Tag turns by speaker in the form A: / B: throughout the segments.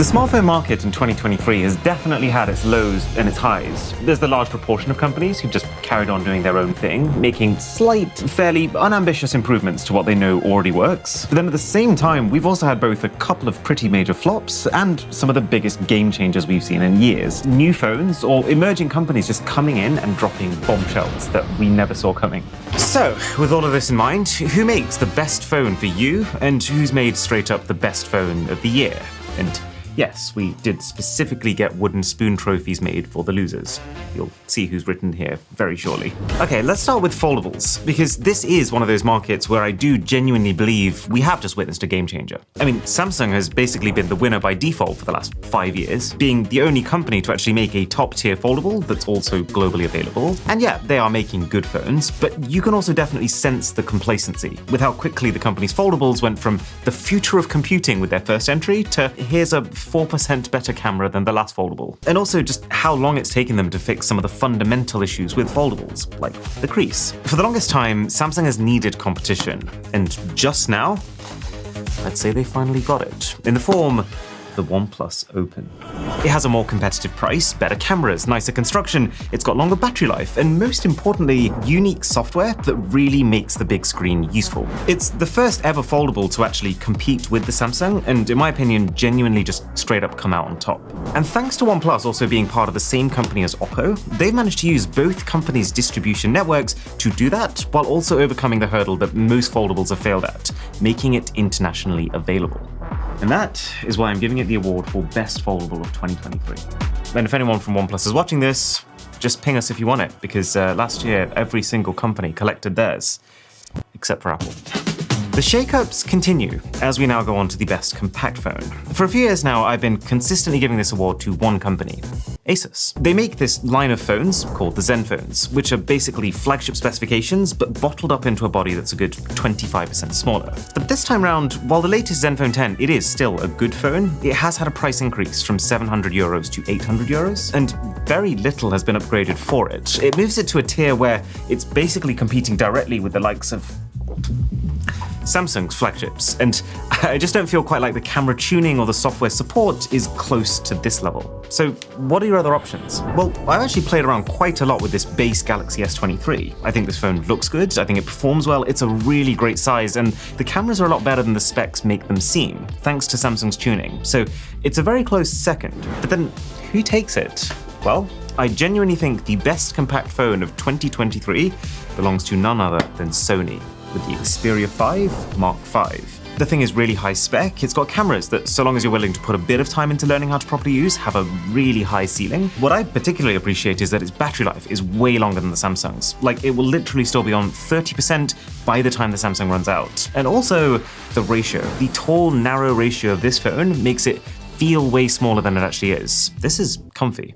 A: The smartphone market in 2023 has definitely had its lows and its highs. There's the large proportion of companies who've just carried on doing their own thing, making slight, fairly unambitious improvements to what they know already works. But then at the same time, we've also had both a couple of pretty major flops and some of the biggest game changers we've seen in years. New phones or emerging companies just coming in and dropping bombshells that we never saw coming. So, with all of this in mind, who makes the best phone for you, and who's made straight up the best phone of the year? And yes, we did specifically get wooden spoon trophies made for the losers. You'll see who's written here very shortly. Okay, let's start with foldables, because this is one of those markets where I do genuinely believe we have just witnessed a game changer. I mean, Samsung has basically been the winner by default for the last 5 years, being the only company to actually make a top-tier foldable that's also globally available. And yeah, they are making good phones, but you can also definitely sense the complacency with how quickly the company's foldables went from the future of computing with their first entry to here's a 4% better camera than the last foldable. And also just how long it's taken them to fix some of the fundamental issues with foldables, like the crease. For the longest time, Samsung has needed competition, and just now, I'd say they finally got it, in the form the OnePlus Open. It has a more competitive price, better cameras, nicer construction, it's got longer battery life, and most importantly, unique software that really makes the big screen useful. It's the first ever foldable to actually compete with the Samsung, and in my opinion, genuinely just straight up come out on top. And thanks to OnePlus also being part of the same company as Oppo, they've managed to use both companies' distribution networks to do that, while also overcoming the hurdle that most foldables have failed at, making it internationally available. And that is why I'm giving it the award for Best Foldable of 2023. And if anyone from OnePlus is watching this, just ping us if you want it, because last year every single company collected theirs, except for Apple. The shakeups continue as we now go on to the best compact phone. For a few years now, I've been consistently giving this award to one company, Asus. They make this line of phones called the Zen phones, which are basically flagship specifications, but bottled up into a body that's a good 25% smaller. But this time round, while the latest Zenfone 10, it is still a good phone, it has had a price increase from 700 euros to 800 euros, and very little has been upgraded for it. It moves it to a tier where it's basically competing directly with the likes of Samsung's flagships, and I just don't feel quite like the camera tuning or the software support is close to this level. So what are your other options? Well, I've actually played around quite a lot with this base Galaxy S23. I think this phone looks good, I think it performs well, it's a really great size, and the cameras are a lot better than the specs make them seem, thanks to Samsung's tuning. So it's a very close second. But then who takes it? Well, I genuinely think the best compact phone of 2023 belongs to none other than Sony, with the Xperia 5 Mark V. The thing is really high spec, it's got cameras that, so long as you're willing to put a bit of time into learning how to properly use, have a really high ceiling. What I particularly appreciate is that its battery life is way longer than the Samsung's. Like, it will literally still be on 30% by the time the Samsung runs out. And also, the ratio. The tall, narrow ratio of this phone makes it feel way smaller than it actually is. This is comfy.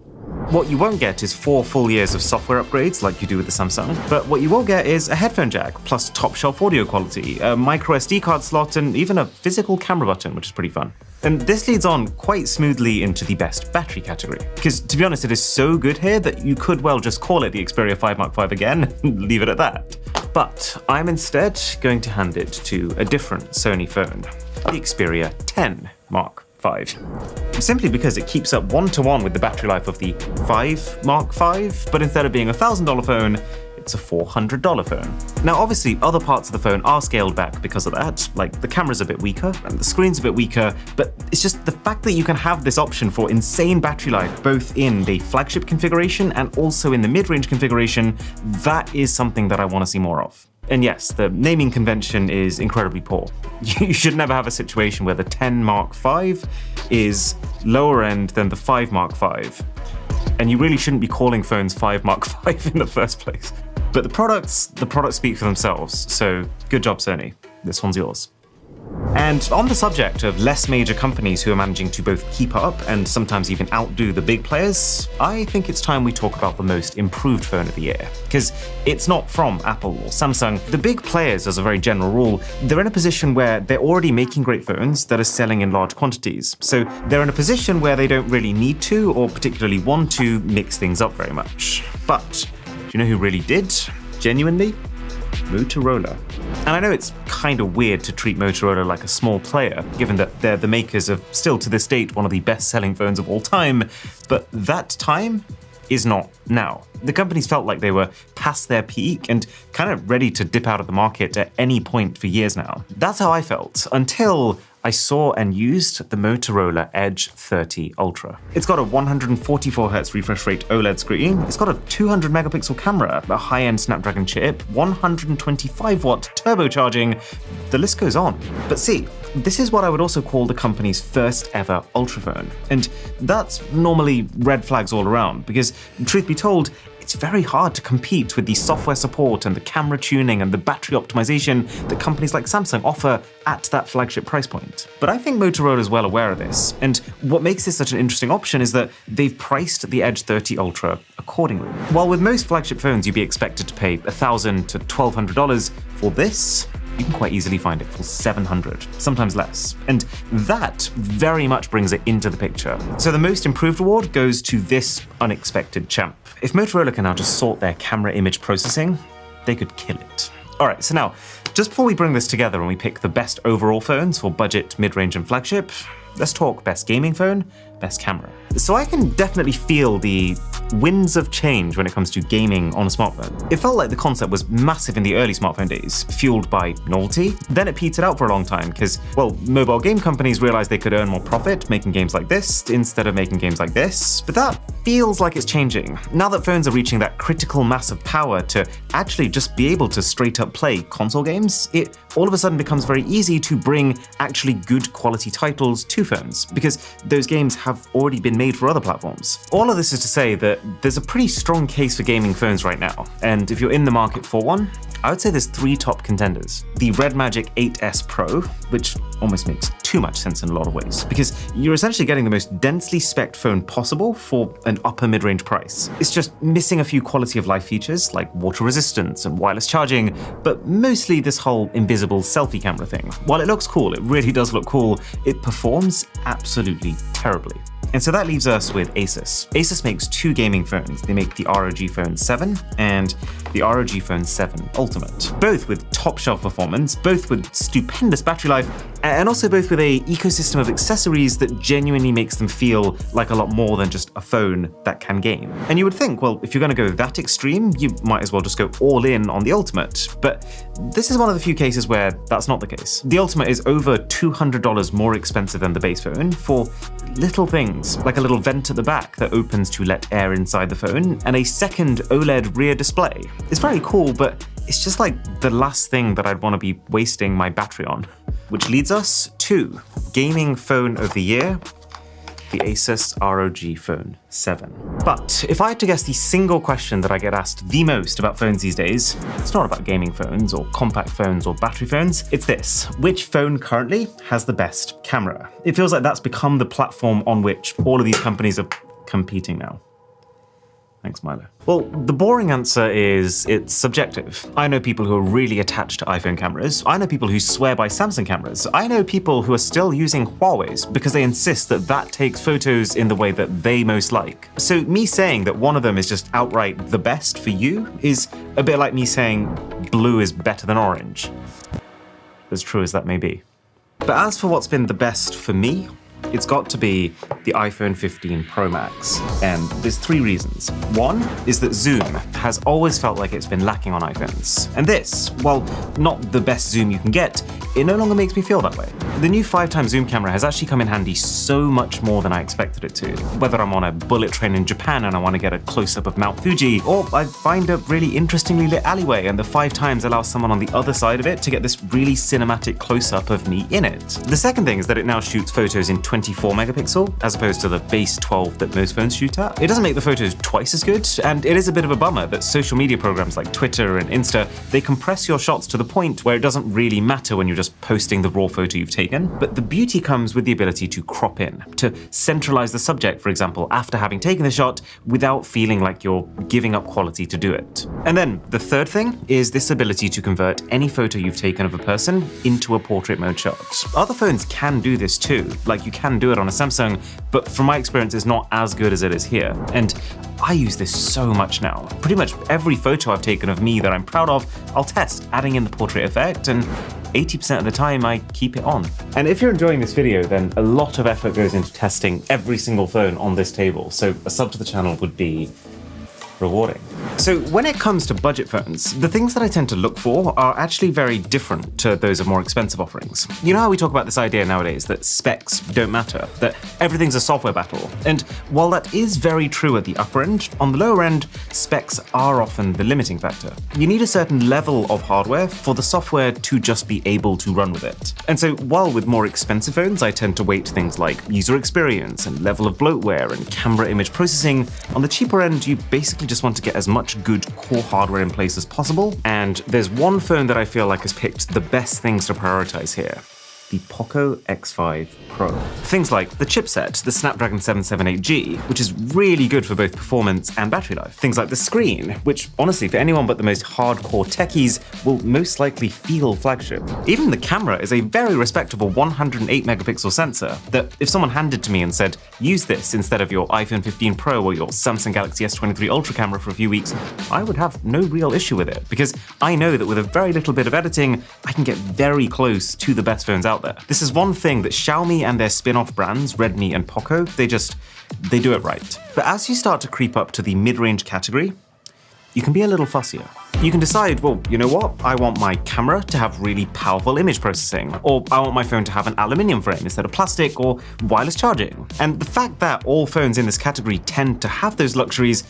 A: What you won't get is 4 full years of software upgrades like you do with the Samsung, but what you will get is a headphone jack, plus top-shelf audio quality, a micro SD card slot, and even a physical camera button, which is pretty fun. And this leads on quite smoothly into the best battery category, because to be honest, it is so good here that you could well just call it the Xperia 5 Mark V again and leave it at that. But I'm instead going to hand it to a different Sony phone, the Xperia 10 Mark V. Simply because it keeps up one-to-one with the battery life of the 5 Mark V, but instead of being a $1,000 phone, it's a $400 phone. Now obviously other parts of the phone are scaled back because of that, like the camera's a bit weaker and the screen's a bit weaker, but it's just the fact that you can have this option for insane battery life both in the flagship configuration and also in the mid-range configuration, that is something that I want to see more of. And yes, the naming convention is incredibly poor. You should never have a situation where the 10 Mark V is lower end than the 5 Mark V. And you really shouldn't be calling phones 5 Mark V in the first place. But the products speak for themselves, so good job, Sony. This one's yours. And on the subject of less major companies who are managing to both keep up and sometimes even outdo the big players, I think it's time we talk about the most improved phone of the year. Because it's not from Apple or Samsung. The big players, as a very general rule, they're in a position where they're already making great phones that are selling in large quantities. So they're in a position where they don't really need to or particularly want to mix things up very much. But do you know who really did? Genuinely? Motorola. And I know it's kind of weird to treat Motorola like a small player, given that they're the makers of, still to this date, one of the best-selling phones of all time, but that time is not now. The companies felt like they were past their peak and kind of ready to dip out of the market at any point for years now. That's how I felt, until I saw and used the Motorola Edge 30 Ultra. It's got a 144Hz refresh rate OLED screen, it's got a 200 megapixel camera, a high-end Snapdragon chip, 125-watt turbocharging, the list goes on. But see, this is what I would also call the company's first ever Ultra phone. And that's normally red flags all around, because truth be told, it's very hard to compete with the software support and the camera tuning and the battery optimization that companies like Samsung offer at that flagship price point. But I think Motorola is well aware of this, and what makes this such an interesting option is that they've priced the Edge 30 Ultra accordingly. While with most flagship phones you'd be expected to pay $1,000 to $1,200 for this, you can quite easily find it for $700, sometimes less. And that very much brings it into the picture. So the most improved award goes to this unexpected champ. If Motorola can now just sort their camera image processing, they could kill it. All right, so now, just before we bring this together and we pick the best overall phones for budget, mid-range, and flagship, let's talk best gaming phone, best camera. So I can definitely feel the winds of change when it comes to gaming on a smartphone. It felt like the concept was massive in the early smartphone days, fueled by novelty. Then it petered out for a long time because, well, mobile game companies realized they could earn more profit making games like this instead of making games like this. But that feels like it's changing. Now that phones are reaching that critical mass of power to actually just be able to straight up play console games, it all of a sudden becomes very easy to bring actually good quality titles to phones, because those games have already been made for other platforms. All of this is to say that there's a pretty strong case for gaming phones right now, and if you're in the market for one, I would say there's 3 top contenders. The Red Magic 8S Pro, which almost makes too much sense in a lot of ways, because you're essentially getting the most densely spec'd phone possible for an upper mid-range price. It's just missing a few quality of life features like water resistance and wireless charging, but mostly this whole invisible selfie camera thing. While it looks cool, it really does look cool, it performs absolutely terribly. And so that leaves us with Asus. Asus makes 2 gaming phones. They make the ROG Phone 7 and the ROG Phone 7 Ultimate. Both with top shelf performance, both with stupendous battery life, and also both with an ecosystem of accessories that genuinely makes them feel like a lot more than just a phone that can game. And you would think, well, if you're going to go that extreme, you might as well just go all in on the Ultimate. But this is one of the few cases where that's not the case. The Ultimate is over $200 more expensive than the base phone for little things, like a little vent at the back that opens to let air inside the phone, and a second OLED rear display. It's very cool, but it's just like the last thing that I'd want to be wasting my battery on. Which leads us to Gaming Phone of the Year, the Asus ROG Phone 7. But if I had to guess the single question that I get asked the most about phones these days, it's not about gaming phones or compact phones or battery phones, it's this: which phone currently has the best camera? It feels like that's become the platform on which all of these companies are competing now. Thanks, Milo. Well, the boring answer is it's subjective. I know people who are really attached to iPhone cameras. I know people who swear by Samsung cameras. I know people who are still using Huawei's because they insist that that takes photos in the way that they most like. So me saying that one of them is just outright the best for you is a bit like me saying blue is better than orange, as true as that may be. But as for what's been the best for me, it's got to be the iPhone 15 Pro Max, and there's 3 reasons. One is that zoom has always felt like it's been lacking on iPhones. And this, while not the best zoom you can get, it no longer makes me feel that way. The new 5x zoom camera has actually come in handy so much more than I expected it to. Whether I'm on a bullet train in Japan and I want to get a close-up of Mount Fuji, or I find a really interestingly lit alleyway and the 5x allows someone on the other side of it to get this really cinematic close-up of me in it. The second thing is that it now shoots photos in 24 megapixel, as opposed to the base 12 that most phones shoot at. It doesn't make the photos twice as good, and it is a bit of a bummer that social media programs like Twitter and Insta, they compress your shots to the point where it doesn't really matter when you're just posting the raw photo you've taken. But the beauty comes with the ability to crop in, to centralize the subject, for example, after having taken the shot without feeling like you're giving up quality to do it. And then the third thing is this ability to convert any photo you've taken of a person into a portrait mode shot. Other phones can do this too, like you can do it on a Samsung, but from my experience, it's not as good as it is here. And I use this so much now. Pretty much every photo I've taken of me that I'm proud of, I'll test, adding in the portrait effect, and 80% of the time I keep it on. And if you're enjoying this video, then a lot of effort goes into testing every single phone on this table, so a sub to the channel would be rewarding. So when it comes to budget phones, the things that I tend to look for are actually very different to those of more expensive offerings. You know how we talk about this idea nowadays that specs don't matter, that everything's a software battle? And while that is very true at the upper end, on the lower end, specs are often the limiting factor. You need a certain level of hardware for the software to just be able to run with it. And so while with more expensive phones, I tend to weight things like user experience and level of bloatware and camera image processing, on the cheaper end, you basically just want to get as much good core hardware in place as possible. And there's one phone that I feel like has picked the best things to prioritize here: the Poco X5 Pro. Things like the chipset, the Snapdragon 778G, which is really good for both performance and battery life. Things like the screen, which honestly, for anyone but the most hardcore techies, will most likely feel flagship. Even the camera is a very respectable 108 megapixel sensor that if someone handed to me and said, use this instead of your iPhone 15 Pro or your Samsung Galaxy S23 Ultra camera for a few weeks, I would have no real issue with it, because I know that with a very little bit of editing, I can get very close to the best phones out there. This is one thing that Xiaomi and their spin-off brands, Redmi and Poco, they do it right. But as you start to creep up to the mid-range category, you can be a little fussier. You can decide, well, you know what? I want my camera to have really powerful image processing, or I want my phone to have an aluminium frame instead of plastic, or wireless charging. And the fact that all phones in this category tend to have those luxuries,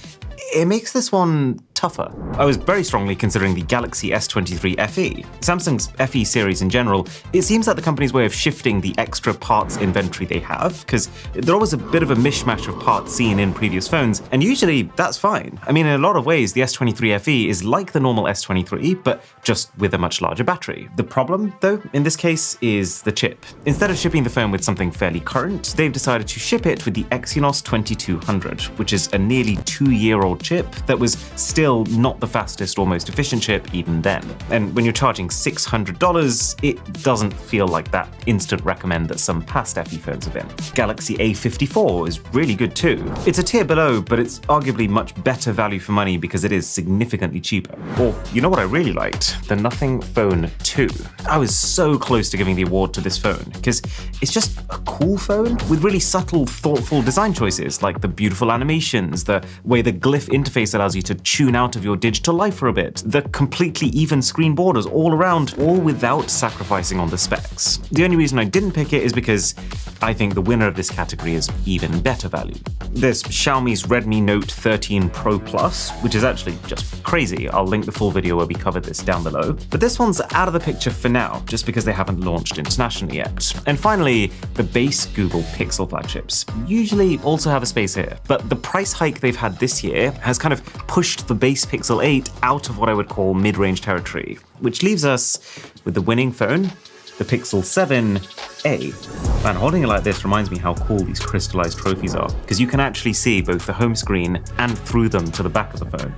A: it makes this one tougher. I was very strongly considering the Galaxy S23 FE. Samsung's FE series in general, it seems like the company's way of shifting the extra parts inventory they have, because they're always a bit of a mishmash of parts seen in previous phones, and usually that's fine. I mean, in a lot of ways, the S23 FE is like the normal S23, but just with a much larger battery. The problem, though, in this case, is the chip. Instead of shipping the phone with something fairly current, they've decided to ship it with the Exynos 2200, which is a nearly 2-year-old chip that was still not the fastest or most efficient chip even then. And when you're charging $600, it doesn't feel like that instant recommend that some past FE phones have been. Galaxy A54 is really good too. It's a tier below, but it's arguably much better value for money because it is significantly cheaper. Or, you know what I really liked? The Nothing Phone 2. I was so close to giving the award to this phone, because it's just a cool phone with really subtle, thoughtful design choices, like the beautiful animations, the way the glyph interface allows you to tune out of your digital life for a bit, the completely even screen borders all around, all without sacrificing on the specs. The only reason I didn't pick it is because I think the winner of this category is even better value. There's Xiaomi's Redmi Note 13 Pro Plus, which is actually just crazy. I'll link the full video where we cover this down below. But this one's out of the picture for now, just because they haven't launched internationally yet. And finally, the base Google Pixel flagships usually also have a space here, but the price hike they've had this year has kind of pushed the base Pixel 8 out of what I would call mid-range territory, which leaves us with the winning phone, the Pixel 7a. Man, holding it like this reminds me how cool these crystallized trophies are, because you can actually see both the home screen and through them to the back of the phone.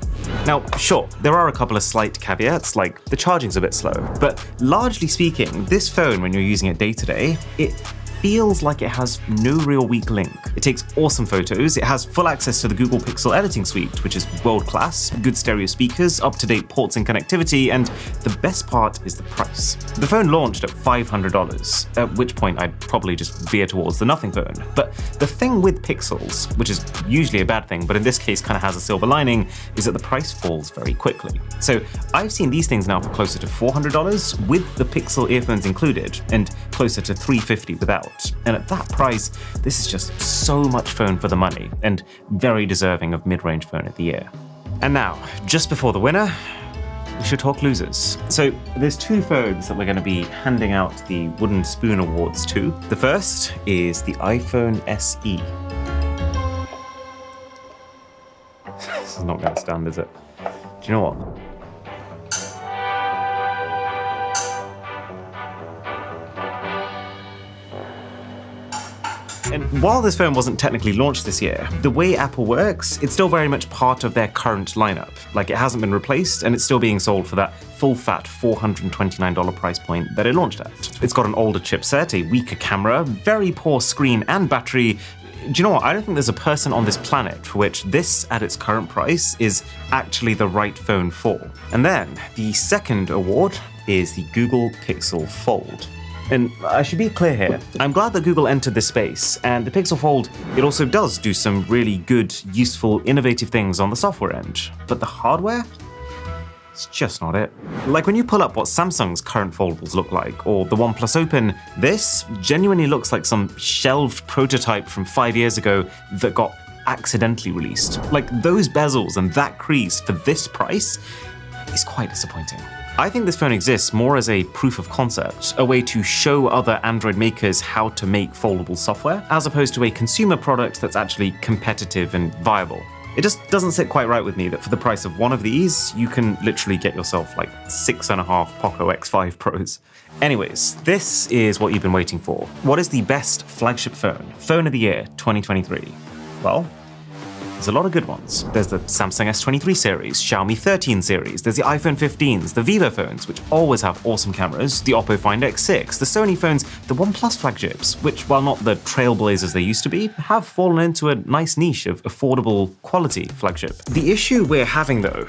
A: Now, sure, there are a couple of slight caveats, like the charging's a bit slow, but largely speaking, this phone, when you're using it day to day, it feels like it has no real weak link. It takes awesome photos, it has full access to the Google Pixel editing suite, which is world-class, good stereo speakers, up-to-date ports and connectivity, and the best part is the price. The phone launched at $500, at which point I'd probably just veer towards the Nothing Phone. But the thing with Pixels, which is usually a bad thing, but in this case kind of has a silver lining, is that the price falls very quickly. So I've seen these things now for closer to $400 with the Pixel earphones included, and closer to $350 without. And at that price, this is just so much phone for the money, and very deserving of mid-range phone of the year. And now, just before the winner, we should talk losers. So there's two phones that we're going to be handing out the Wooden Spoon Awards to. The first is the iPhone SE. This is not going to stand, is it? Do you know what? And while this phone wasn't technically launched this year, the way Apple works, it's still very much part of their current lineup. Like, it hasn't been replaced, and it's still being sold for that full-fat $429 price point that it launched at. It's got an older chipset, a weaker camera, very poor screen and battery, do you know what? I don't think there's a person on this planet for which this, at its current price, is actually the right phone for. And then the second award is the Google Pixel Fold. And I should be clear here, I'm glad that Google entered this space, and the Pixel Fold, it also does do some really good, useful, innovative things on the software end. But the hardware? It's just not it. Like when you pull up what Samsung's current foldables look like, or the OnePlus Open, this genuinely looks like some shelved prototype from 5 years ago that got accidentally released. Like those bezels and that crease for this price is quite disappointing. I think this phone exists more as a proof of concept, a way to show other Android makers how to make foldable software, as opposed to a consumer product that's actually competitive and viable. It just doesn't sit quite right with me that for the price of one of these, you can literally get yourself like 6.5 Poco X5 Pros. Anyways, this is what you've been waiting for. What is the best flagship phone? Phone of the year, 2023. Well, there's a lot of good ones. There's the Samsung S23 series, Xiaomi 13 series, there's the iPhone 15s, the Vivo phones, which always have awesome cameras, the Oppo Find X6, the Sony phones, the OnePlus flagships, which, while not the trailblazers they used to be, have fallen into a nice niche of affordable quality flagship. The issue we're having though,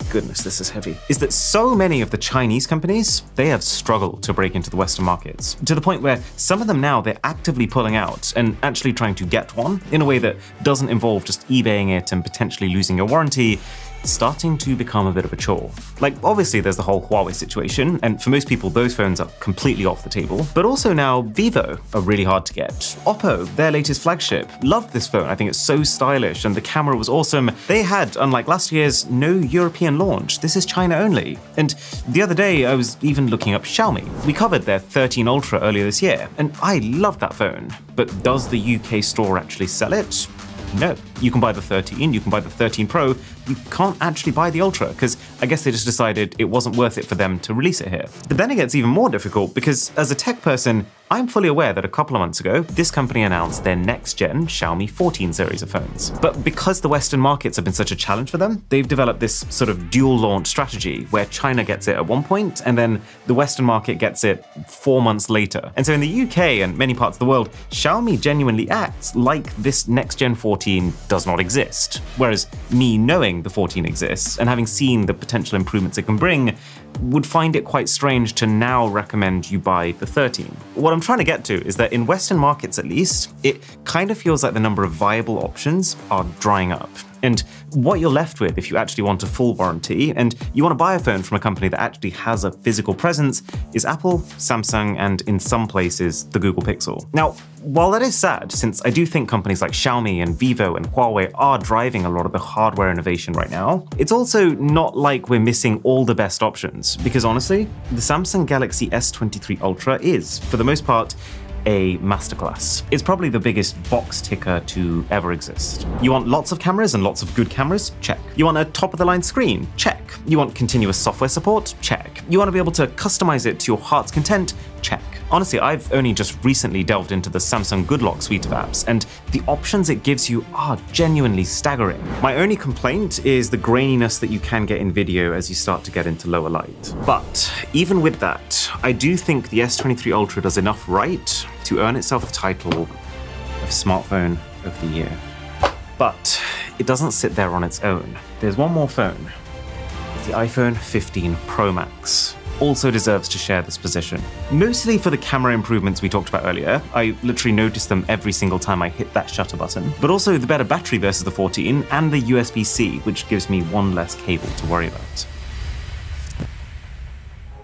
A: goodness, this is heavy, is that so many of the Chinese companies, they have struggled to break into the Western markets, to the point where some of them now, they're actively pulling out and actually trying to get one in a way that doesn't involve just eBaying it and potentially losing your warranty. It's starting to become a bit of a chore. Like, obviously there's the whole Huawei situation, and for most people those phones are completely off the table, but also now Vivo are really hard to get. Oppo, their latest flagship, loved this phone. I think it's so stylish and the camera was awesome. They had, unlike last year's, no European launch. This is China only. And the other day I was even looking up Xiaomi. We covered their 13 Ultra earlier this year, and I loved that phone. But does the UK store actually sell it? No. You can buy the 13, you can buy the 13 Pro, you can't actually buy the Ultra, because I guess they just decided it wasn't worth it for them to release it here. But then it gets even more difficult, because as a tech person, I'm fully aware that a couple of months ago, this company announced their next-gen Xiaomi 14 series of phones. But because the Western markets have been such a challenge for them, they've developed this sort of dual launch strategy, where China gets it at one point, and then the Western market gets it 4 months later. And so in the UK and many parts of the world, Xiaomi genuinely acts like this next-gen 14 does not exist. Whereas me knowing the 14 exists and having seen the potential improvements it can bring, would find it quite strange to now recommend you buy the 13. What I'm trying to get to is that in Western markets at least, it kind of feels like the number of viable options are drying up. And what you're left with if you actually want a full warranty and you want to buy a phone from a company that actually has a physical presence is Apple, Samsung, and in some places, the Google Pixel. Now, while that is sad, since I do think companies like Xiaomi and Vivo and Huawei are driving a lot of the hardware innovation right now, it's also not like we're missing all the best options, because honestly, the Samsung Galaxy S23 Ultra is, for the most part, a masterclass. It's probably the biggest box ticker to ever exist. You want lots of cameras and lots of good cameras? Check. You want a top-of-the-line screen? Check. You want continuous software support? Check. You want to be able to customize it to your heart's content? Check. Honestly, I've only just recently delved into the Samsung Good Lock suite of apps, and the options it gives you are genuinely staggering. My only complaint is the graininess that you can get in video as you start to get into lower light. But even with that, I do think the S23 Ultra does enough right to earn itself the title of Smartphone of the Year. But it doesn't sit there on its own. There's one more phone. It's the iPhone 15 Pro Max. Also deserves to share this position. Mostly for the camera improvements we talked about earlier. I literally notice them every single time I hit that shutter button. But also the better battery versus the 14 and the USB-C, which gives me one less cable to worry about.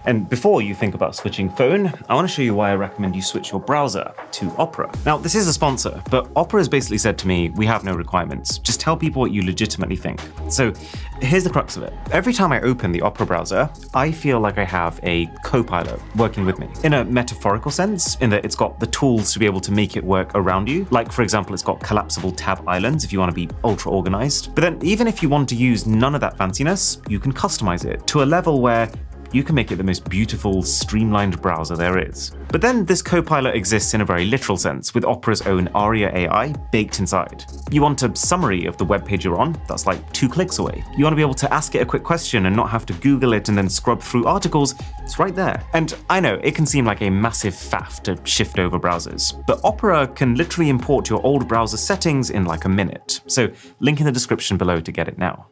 A: And before you think about switching phone, I want to show you why I recommend you switch your browser to Opera. Now, this is a sponsor, but Opera has basically said to me, we have no requirements. Just tell people what you legitimately think. So here's the crux of it. Every time I open the Opera browser, I feel like I have a co-pilot working with me. In a metaphorical sense, in that it's got the tools to be able to make it work around you. Like, for example, it's got collapsible tab islands if you want to be ultra organized. But then even if you want to use none of that fanciness, you can customize it to a level where you can make it the most beautiful, streamlined browser there is. But then this Copilot exists in a very literal sense, with Opera's own Aria AI baked inside. You want a summary of the web page you're on? That's like 2 clicks away. You want to be able to ask it a quick question and not have to Google it and then scrub through articles? It's right there. And I know, it can seem like a massive faff to shift over browsers, but Opera can literally import your old browser settings in like a minute. So link in the description below to get it now.